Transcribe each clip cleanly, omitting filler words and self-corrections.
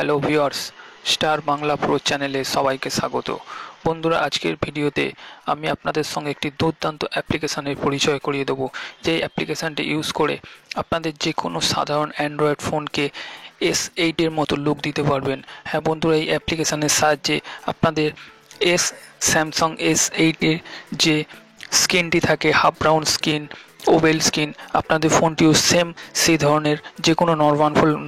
Hello viewers, star Bangla pro চ্যানেলে সবাইকে স্বাগত। বন্ধুরা, আজকের ভিডিওতে আমি আপনাদের সঙ্গে একটি দুর্দান্ত অ্যাপ্লিকেশানের পরিচয় করিয়ে দেবো। যেই অ্যাপ্লিকেশানটি ইউজ করে আপনাদের যে কোনো সাধারণ অ্যান্ড্রয়েড ফোনকে S8-এর মতো লুক দিতে পারবেন। হ্যাঁ বন্ধুরা, এই অ্যাপ্লিকেশানের সাহায্যে আপনাদের স্যামসাং S8-এর যে স্ক্রিনটি থাকে, half round screen, oval screen, আপনাদের ফোনটিও সেম সেই ধরনের যে কোনো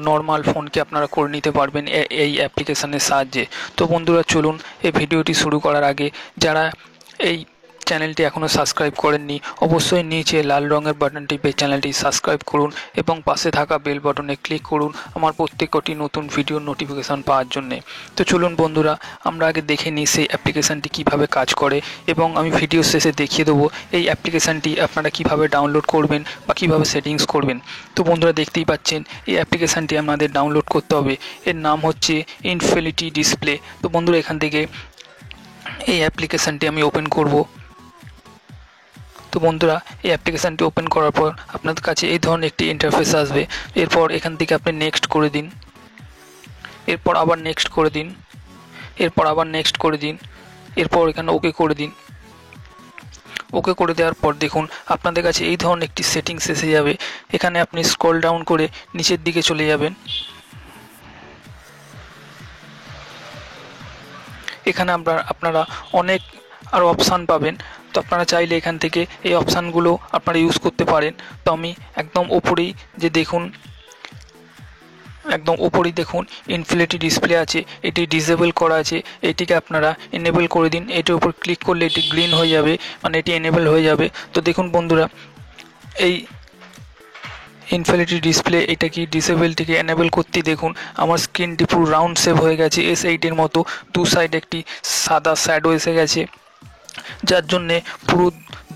নর্মাল ফোনকে আপনারা করে নিতে পারবেন এই অ্যাপ্লিকেশানের সাহায্যে। তো বন্ধুরা, চলুন এই ভিডিওটি শুরু করার আগে যারা এই চ্যানেলটি এখনও সাবস্ক্রাইব করেননি, অবশ্যই নিচে লাল রঙের বাটনটি চ্যানেলটি সাবস্ক্রাইব করুন এবং পাশে থাকা বেল বাটনে ক্লিক করুন আমার প্রত্যেকটি নতুন ভিডিওর নোটিফিকেশান পাওয়ার জন্যে। তো চলুন বন্ধুরা, আমরা আগে দেখে নিই সেই অ্যাপ্লিকেশানটি কীভাবে কাজ করে এবং আমি ভিডিও শেষে দেখিয়ে দেবো এই অ্যাপ্লিকেশানটি আপনারা কীভাবে ডাউনলোড করবেন বা কীভাবে সেটিংস করবেন। তো বন্ধুরা, দেখতেই পাচ্ছেন এই অ্যাপ্লিকেশানটি আমাদের ডাউনলোড করতে হবে। এর নাম হচ্ছে ইনফিনিটি ডিসপ্লে। তো বন্ধুরা, এখান থেকে এই অ্যাপ্লিকেশানটি আমি ওপেন করব। তো বন্ধুরা, এই অ্যাপ্লিকেশানটি ওপেন করার পর আপনাদের কাছে এই ধরনের একটি ইন্টারফেস আসবে। এরপর এখান থেকে আপনি নেক্সট করে দিন, এরপর আবার নেক্সট করে দিন, এরপর আবার নেক্সট করে দিন, এরপর এখানে ওকে করে দিন। ওকে করে দেওয়ার পর দেখুন আপনাদের কাছে এই ধরনের একটি সেটিংস এসে যাবে। এখানে আপনি স্ক্রল ডাউন করে নিচের দিকে চলে যাবেন। এখানে আপনারা অনেক আরও অপশান পাবেন। তো আপনারা চাইলে এখান থেকে এই অপশানগুলো আপনারা ইউজ করতে পারেন। তো আমি একদম ওপরেই দেখুন ইনফিনিটি ডিসপ্লে আছে, এটি ডিসেবল করা আছে, এটিকে আপনারা এনেবল করে দিন। এটির উপর ক্লিক করলে এটি গ্রিন হয়ে যাবে, মানে এটি এনেবল হয়ে যাবে। তো দেখুন বন্ধুরা, এই ইনফিনিটি ডিসপ্লে এটা কি ডিসেবলটিকে এনেবল করতে দেখুন আমার স্ক্রিনটি পুরো রাউন্ড শেপ হয়ে গেছে S8-এর মতো। দু সাইডে একটি সাদা শ্যাডো এসে গেছে, যার জন্যে পুরো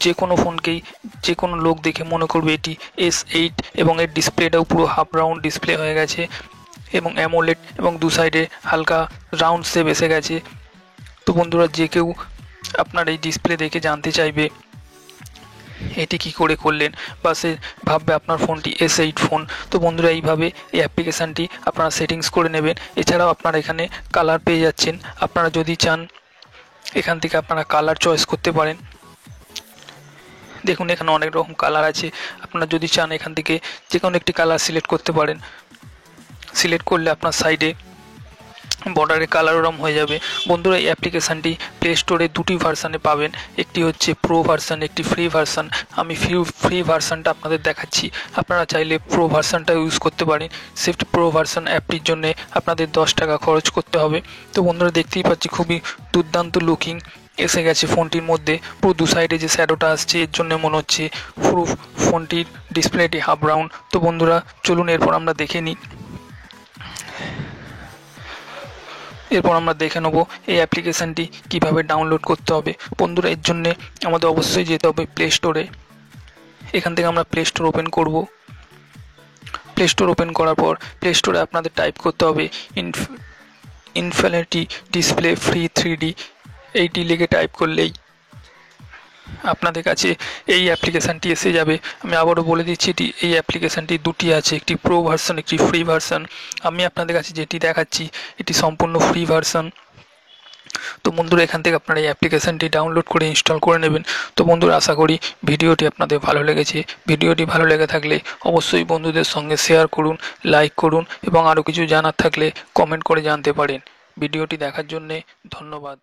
যে কোনো ফোনকেই যে কোনো লোক দেখে মনে করবে এটি S8 এবং এর ডিসপ্লেটাও পুরো হাফ রাউন্ড ডিসপ্লে হয়ে গেছে এবং অ্যামোলেড এবং দু সাইডে হালকা রাউন্ড শেপ এসে গেছে। তো বন্ধুরা, যে কেউ আপনার এই ডিসপ্লে দেখে জানতে চাইবে এটি কি করে করলেন বা সে ভাববে আপনার ফোনটি S8 ফোন। তো বন্ধুরা, এইভাবে এই অ্যাপ্লিকেশানটি আপনারা সেটিংস করে নেবেন। এছাড়াও আপনারা এখানে কালার পেয়ে যাচ্ছেন। আপনারা যদি চান এখান থেকে আপনারা কালার চয়েস করতে পারেন। দেখুন এখানে অনেক রকম কালার আছে। আপনারা যদি চান এখান থেকে যে কোনো একটি কালার সিলেক্ট করতে পারেন। সিলেক্ট করলে আপনার সাইডে বর্ডারে কালার ওরম হয়ে যাবে। বন্ধুরা, এই অ্যাপ্লিকেশানটি প্লে স্টোরে দুটি ভার্সানে পাবেন, একটি হচ্ছে প্রো ভার্সান, একটি ফ্রি ভার্সান। আমি ফ্রি ভার্সানটা আপনাদের দেখাচ্ছি। আপনারা চাইলে প্রো ভার্সানটা ইউজ করতে পারেন। সিফট প্রো ভার্সান অ্যাপটির জন্য আপনাদের 10 টাকা খরচ করতে হবে। তো বন্ধুরা, দেখতেই পাচ্ছি খুবই দুর্দান্ত লুকিং এসে গেছে ফোনটির মধ্যে। পুরো দু সাইডে যে শ্যাডোটা আসছে এর জন্য মনে হচ্ছে পুরো ফোনটির ডিসপ্লেটি হাফ রাউন্ড। তো বন্ধুরা, চলুন এরপর আমরা দেখে নেব এই অ্যাপ্লিকেশানটি কীভাবে ডাউনলোড করতে হবে। বন্ধুরা, এর জন্যে আমাদের অবশ্যই যেতে হবে প্লে স্টোরে। এখান থেকে আমরা প্লে স্টোর ওপেন করব। প্লে স্টোর ওপেন করার পর প্লে স্টোরে আপনাদের টাইপ করতে হবে ইনফিনিটি ডিসপ্লে ফ্রি 3D। এইটি লিখে টাইপ করলেই আপনাদের কাছে এই অ্যাপ্লিকেশানটি এসে যাবে। আমি আবারও বলে দিচ্ছি, এই অ্যাপ্লিকেশানটি দুটি আছে, একটি প্রো ভার্সন, একটি ফ্রি ভার্সন। আমি আপনাদের কাছে যেটি দেখাচ্ছি এটি সম্পূর্ণ ফ্রি ভার্সন। তো বন্ধুরা, এখান থেকে আপনারা এই অ্যাপ্লিকেশানটি ডাউনলোড করে ইনস্টল করে নেবেন। তো বন্ধুরা, আশা করি ভিডিওটি আপনাদের ভালো লেগেছে। ভিডিওটি ভালো লেগে থাকলে অবশ্যই বন্ধুদের সঙ্গে শেয়ার করুন, লাইক করুন এবং আরও কিছু জানার থাকলে কমেন্ট করে জানতে পারেন। ভিডিওটি দেখার জন্যে ধন্যবাদ।